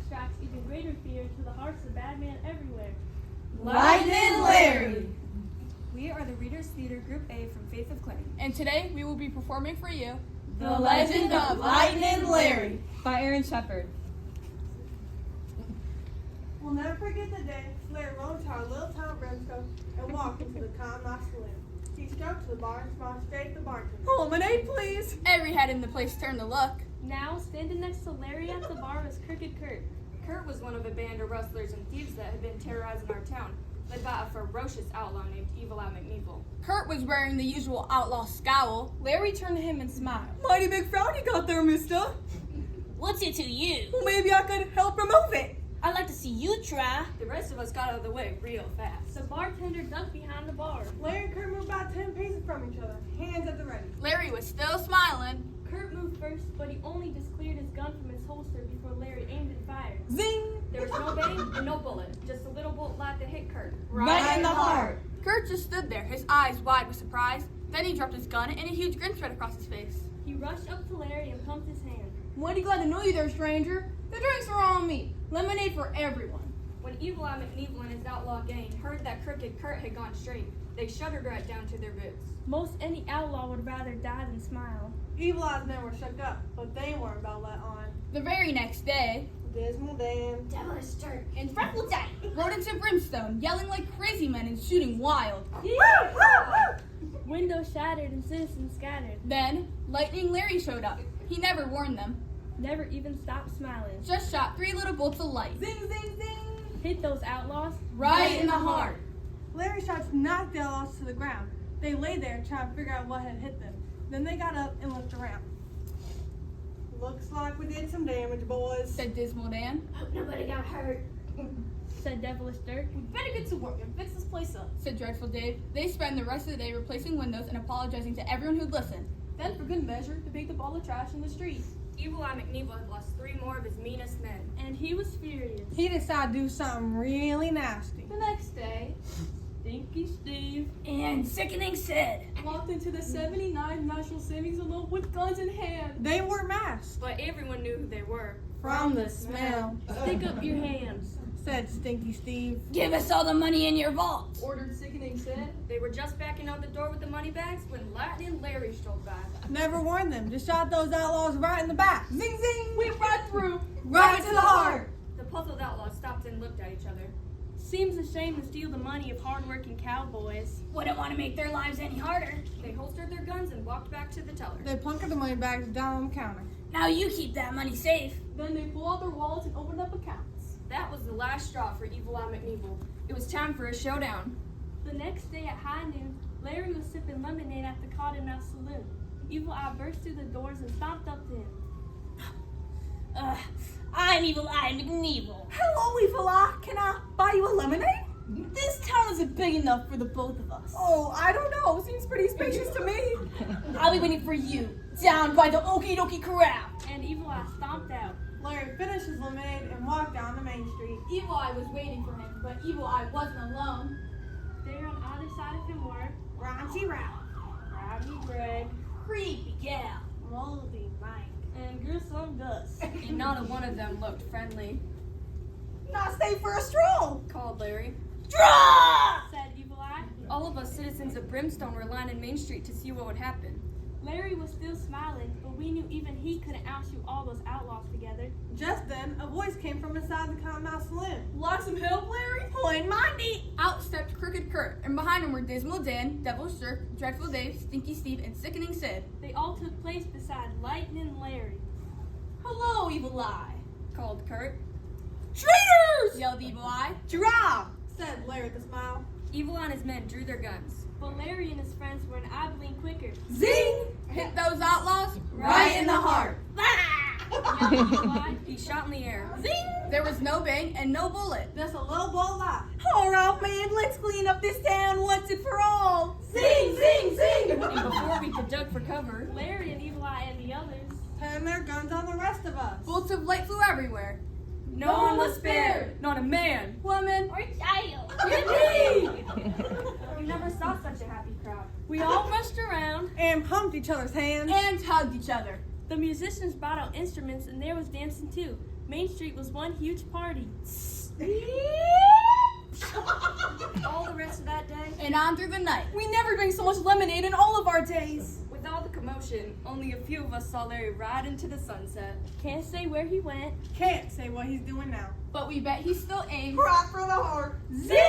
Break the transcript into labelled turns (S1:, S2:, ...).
S1: strikes even greater fear to the hearts of bad men everywhere.
S2: Lightning Larry!
S3: We are the Readers Theater Group A from Faith of Clay.
S4: And today we will be performing for you
S2: The Legend of Lightning Larry
S3: By Aaron Shepard.
S5: We'll never forget the day Larry rode to our little town Brimstone and walked into the Commonwealth Saloon. He strode to the bar and smiled straight at the bartender.
S2: Lemonade, please.
S4: Every head in the place turned to look.
S1: Now, standing next to Larry at the bar was Crooked Kurt.
S3: Kurt was one of a band of rustlers and thieves that had been terrorizing our town, led by a ferocious outlaw named Evil Eye McNeevil.
S4: Kurt was wearing the usual outlaw scowl.
S2: Larry turned to him and smiled. Mighty big frown you got there, mister.
S6: What's it to you?
S2: Well, maybe I could help remove it.
S6: I'd like to see you try.
S3: The rest of us got out of the way real fast.
S1: The bartender ducked behind the bar.
S5: Larry and Kurt moved about 10 paces from each other, hands at the ready.
S4: Larry was still smiling.
S1: Kurt moved first, but he only just cleared his gun from its holster before Larry aimed and fired.
S2: Zing!
S3: There was no bang and no bullet, just a little bolt light that hit Kurt.
S2: Right in the heart.
S4: Kurt just stood there, his eyes wide with surprise. Then he dropped his gun and a huge grin spread across his face.
S1: He rushed up to Larry and pumped his hand.
S2: Mighty glad to know you there, stranger. The drinks are on me. Lemonade for everyone.
S3: When Evil Eye McNeevil and his outlaw gang heard that Crooked Kurt had gone straight, they shuddered right down to their boots.
S1: Most any outlaw would rather die than smile.
S5: Evil Eye's men were shook up, but they weren't about to let on.
S4: The very next day,
S5: Dismal Dan.
S6: Devilish dirt and fretful day.
S4: rode into Brimstone, yelling like crazy men and shooting wild.
S1: Windows shattered and citizens scattered.
S4: Then, Lightning Larry showed up. He never warned them.
S1: Never even stopped smiling.
S4: Just shot 3 little bolts of light.
S2: Zing, zing, zing.
S1: Hit those outlaws
S4: Right in the heart.
S5: Larry's shots knocked the outlaws to the ground. They lay there trying to figure out what had hit them. Then they got up and looked around. Looks like we did some damage, boys.
S4: Said Dismal Dan.
S6: Hope nobody got hurt.
S1: said Devilish Dirk.
S3: We better get to work and fix this place up.
S4: Said Dreadful Dave. They spent the rest of the day replacing windows and apologizing to everyone who'd listened.
S3: Then, for good measure, they picked up all the trash in the street. Evil Eye McNeevil had lost 3 more of his meanest men.
S1: And he was furious.
S5: He decided to do something really nasty.
S3: The next day,
S1: Stinky Steve
S6: And Sickening Sid.
S3: walked into the 79th National Savings Alone with guns in hand.
S5: They were masked.
S3: But everyone knew who they were.
S5: From the smell,
S1: Stick up your hands.
S5: said Stinky Steve.
S6: Give us all the money in your vault.
S3: Ordered Sickening Sid. They were just backing out the door with the money bags when Lightning Larry strolled by.
S5: Never warned them. Just shot those outlaws right in the back. Zing zing.
S3: Went right through.
S5: Right to the heart.
S3: The puzzled outlaws stopped and looked at each other.
S1: Seems a shame to steal the money of hard-working cowboys.
S6: Wouldn't want to make their lives any harder.
S3: They holstered their guns and walked back to the teller.
S5: They plunkered the money bags down on the counter.
S6: Now you keep that money safe.
S3: Then they pulled out their wallets and opened up accounts. That was the last straw for Evil Eye McNeevil. It was time for a showdown.
S1: The next day at high noon, Larry was sipping lemonade at the Cottonmouth Saloon. Evil Eye burst through the doors and stomped up to him.
S6: I'm Evil Eye McNeevil.
S2: Hello, Evil Eye. Can I buy you a lemonade? This town isn't big enough for the both of us. Oh, I don't know. Seems pretty spacious to me.
S6: I'll be waiting for you down by the Okie Dokie Corral.
S1: And Evil Eye stomped out.
S5: Larry finished his lemonade and walked down the main street.
S4: Evil Eye was waiting for him, but Evil Eye wasn't alone.
S1: There on either side of him were
S5: Raunchy Ralph,
S1: Rodney Greg,
S6: Creepy gal.
S5: Moldy Mike.
S1: and Gruesome Gus.
S3: And not a one of them looked friendly,
S2: Not stay for a stroll.
S3: called Larry.
S6: Draw!
S1: Said Evil Eye.
S3: All of us citizens of Brimstone were lining Main Street to see what would happen.
S1: Larry was still smiling, but we knew even he couldn't outshoot all those outlaws together.
S5: Just then, a voice came from inside the Cottonmouth Saloon.
S3: Like some help, Larry?
S2: Point Mindy.
S4: Out stepped Crooked Kurt, and behind him were Dismal Dan, Devilish Dirk, Dreadful Dave, Stinky Steve, and Sickening Sid.
S1: They all took place beside Lightning Larry.
S2: Hello, Evil Eye.
S3: Called Kurt.
S2: Traitors!
S4: Yelled Evil Eye.
S2: Draw!
S5: Said Larry with a smile.
S3: Evil Eye and his men drew their guns.
S1: But Larry and his friends were an eye blink quicker.
S2: Zing!
S4: Hit those outlaws
S2: Right in the heart.
S1: Yelled Evil Eye.
S3: He shot in the air.
S2: Zing!
S4: There was no bang and no bullet.
S5: Just a little bolt of light.
S2: All right, man, let's clean up this town once and for all. Zing, zing, zing!
S3: And before we could duck for cover,
S1: Larry and Evil Eye and the others.
S5: Turned their guns on the rest of us.
S4: Bolts of light flew everywhere.
S3: no one was spared. Not a man.
S4: Woman.
S6: Or child.
S3: You never saw such a happy crowd.
S1: We all rushed around.
S5: And pumped each other's hands.
S4: And hugged each other.
S1: The musicians brought out instruments and there was dancing too. Main Street was one huge party.
S3: All the rest of that day,
S4: And on through the night.
S2: We never drank so much lemonade in all of our days.
S3: with all the commotion, only a few of us saw Larry ride into the sunset.
S1: Can't say where he went.
S5: Can't say what he's doing now.
S4: But we bet he still aims.
S2: Rock for the heart.
S1: Zing!